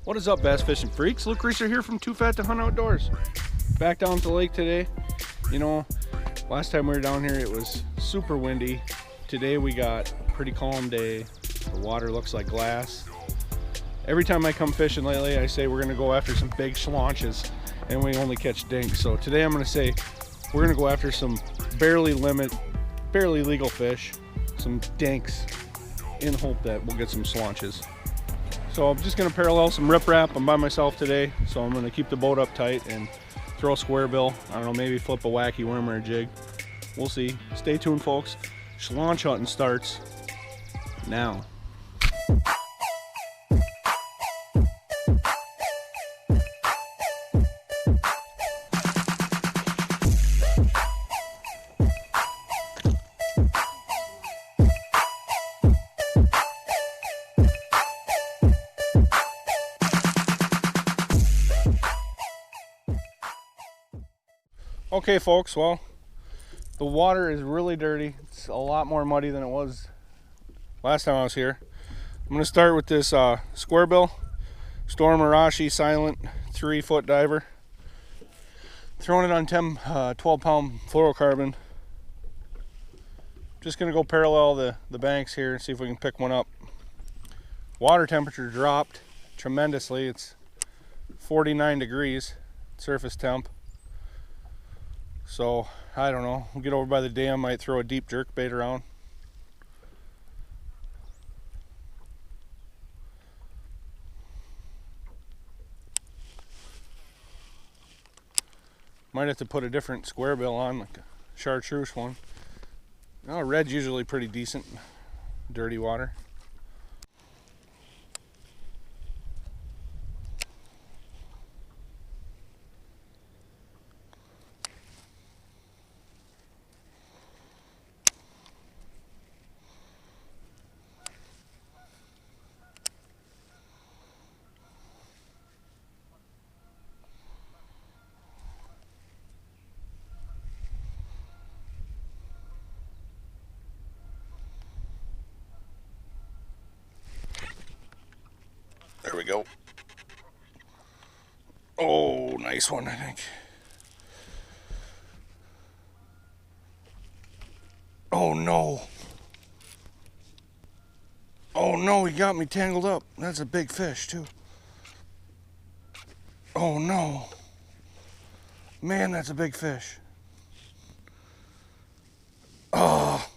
What is up, bass fishing freaks? Luke Reeser here from Too Fat to Hunt Outdoors. Back down to the lake today. You know, last time we were down here it was super windy. Today we got a pretty calm day. The water looks like glass. Every time I come fishing lately I say we're gonna go after some big schlaunches and we only catch dinks. So today I'm gonna say we're gonna go after some barely legal fish, some dinks, in hope that we'll get some schlaunches. So I'm just gonna parallel some riprap. I'm by myself today, so I'm gonna keep the boat up tight and throw a squarebill. I don't know, maybe flip a wacky worm or a jig. We'll see. Stay tuned, folks. Schlaunch hunting starts now. Okay folks, well, the water is really dirty. It's a lot more muddy than it was last time I was here. I'm going to start with this Sqaurebill Storm Arashi Silent 3-foot diver. Throwing it on 12 pound fluorocarbon. Just going to go parallel the banks here and see if we can pick one up. Water temperature dropped tremendously. It's 49 degrees surface temp. So, I don't know, we'll get over by the dam, might throw a deep jerkbait around. Might have to put a different Sqaurebill on, like a chartreuse one. Oh, red's usually pretty decent, dirty water. There we go. Oh, nice one, I think. Oh no. Oh no, he got me tangled up. That's a big fish too. Oh no. Man, that's a big fish. Oh.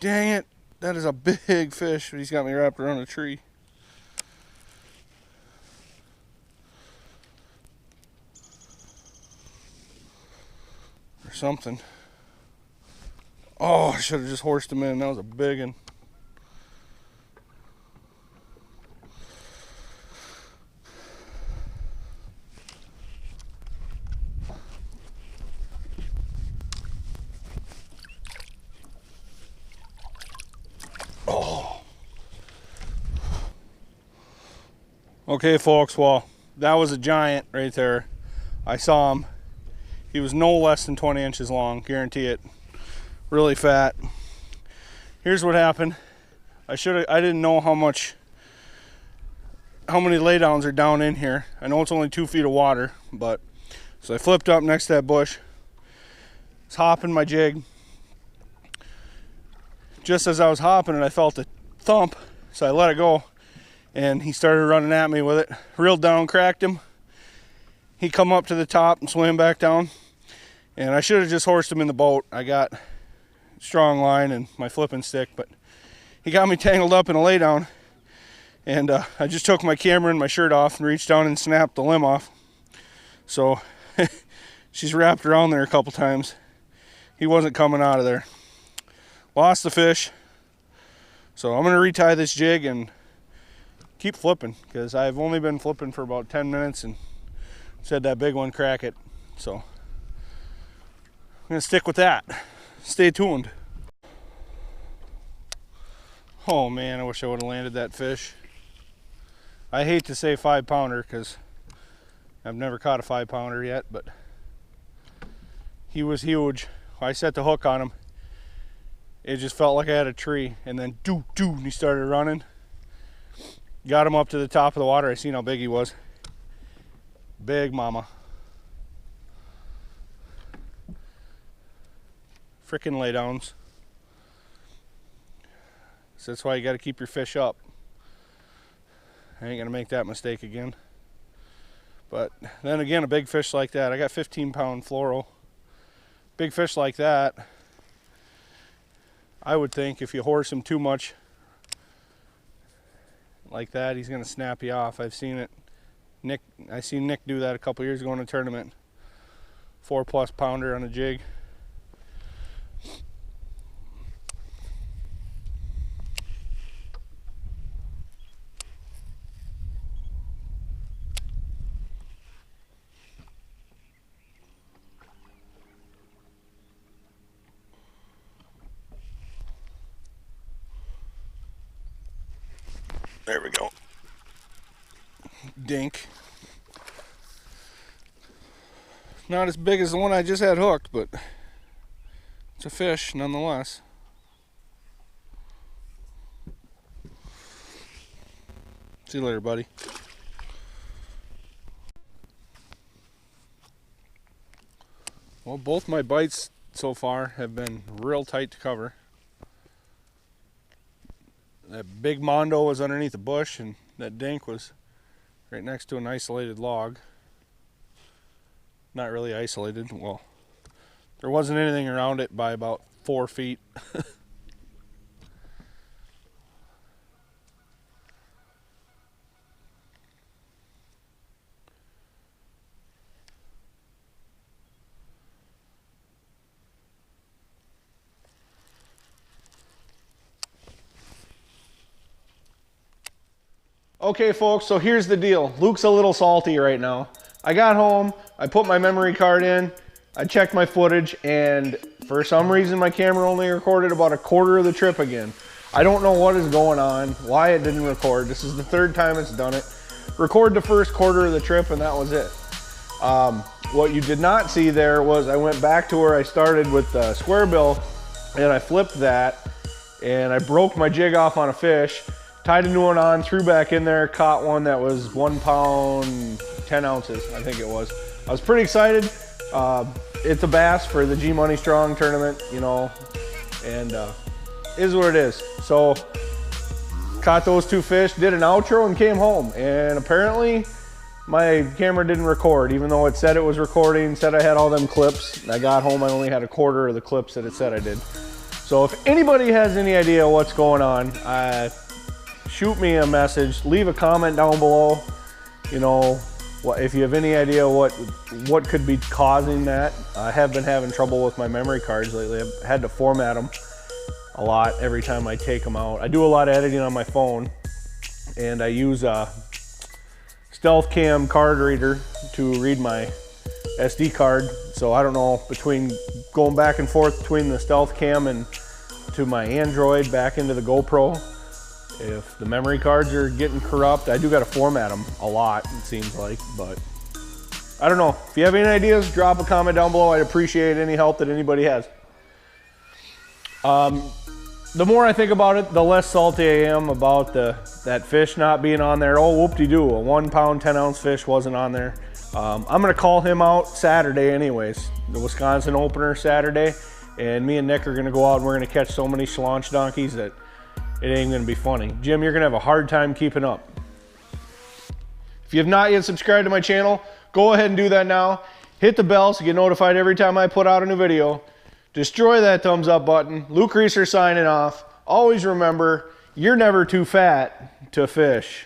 Dang it, that is a big fish, but he's got me wrapped around a tree. Or something. Oh, I should have just horsed him in. That was a big one. Okay folks, well, that was a giant right there. I saw him. He was no less than 20 inches long, guarantee it. Really fat. Here's what happened. I didn't know how many laydowns are down in here. I know it's only 2 feet of water, but so I flipped up next to that bush. Was hopping my jig. Just as I was hopping it, I felt a thump, so I let it go. And he started running at me with it. Reeled down, cracked him. He come up to the top and swam back down. And I should have just horsed him in the boat. I got strong line and my flipping stick, but he got me tangled up in a laydown. And I just took my camera and my shirt off and reached down and snapped the limb off. So she's wrapped around there a couple times. He wasn't coming out of there. Lost the fish. So I'm gonna retie this jig and keep flipping, because I've only been flipping for about 10 minutes and said that big one crack it. So I'm gonna stick with that. Stay tuned. Oh man, I wish I would have landed that fish. I hate to say 5-pounder because I've never caught a 5-pounder yet, but he was huge. I set the hook on him it just felt like I had a tree. And then and he started running. Got him up to the top of the water. I seen how big he was. Big mama. Frickin' laydowns. So that's why you got to keep your fish up. I ain't gonna make that mistake again. But then again, a big fish like that, I got 15-pound fluoro. Big fish like that, I would think if you horse him too much like that, he's gonna snap you off. I've seen it. I seen Nick do that a couple years ago in a tournament. 4+ pounder on a jig. There we go. Dink. Not as big as the one I just had hooked, but it's a fish nonetheless. See you later, buddy. Well, both my bites so far have been real tight to cover. That big mondo was underneath a bush, and that dink was right next to an isolated log. Not really isolated. Well, there wasn't anything around it by about 4 feet. Okay folks, so here's the deal. Luke's a little salty right now. I got home, I put my memory card in, I checked my footage, and for some reason my camera only recorded about a quarter of the trip again. I don't know what is going on, why it didn't record. This is the 3rd time it's done it. Record the first quarter of the trip and that was it. What you did not see there was I went back to where I started with the Sqaurebill, and I flipped that, and I broke my jig off on a fish. Tied a new one on, threw back in there, caught one that was 1 pound, 10 ounces, I think it was. I was pretty excited. It's a bass for the G Money Strong tournament, you know, and is what it is. So, caught those 2 fish, did an outro and came home. And apparently, my camera didn't record, even though it said it was recording, said I had all them clips. I got home, I only had a quarter of the clips that it said I did. So if anybody has any idea what's going on, shoot me a message, leave a comment down below. You know, if you have any idea what could be causing that. I have been having trouble with my memory cards lately. I've had to format them a lot every time I take them out. I do a lot of editing on my phone, and I use a Stealth Cam card reader to read my SD card. So I don't know, between going back and forth between the Stealth Cam and to my Android back into the GoPro, if the memory cards are getting corrupt. I do got to format them a lot, it seems like, but I don't know. If you have any ideas, drop a comment down below. I'd appreciate any help that anybody has. The more I think about it, the less salty I am about that fish not being on there. Oh, whoop-de-doo, a 1 pound, 10 ounce fish wasn't on there. I'm gonna call him out Saturday anyways, the Wisconsin opener Saturday, and me and Nick are gonna go out and we're gonna catch so many schlaunch donkeys that it ain't gonna be funny. Jim, you're gonna have a hard time keeping up. If you have not yet subscribed to my channel, go ahead and do that now. Hit the bell so you get notified every time I put out a new video. Destroy that thumbs up button. Luke Reeser signing off. Always remember, you're never too fat to fish.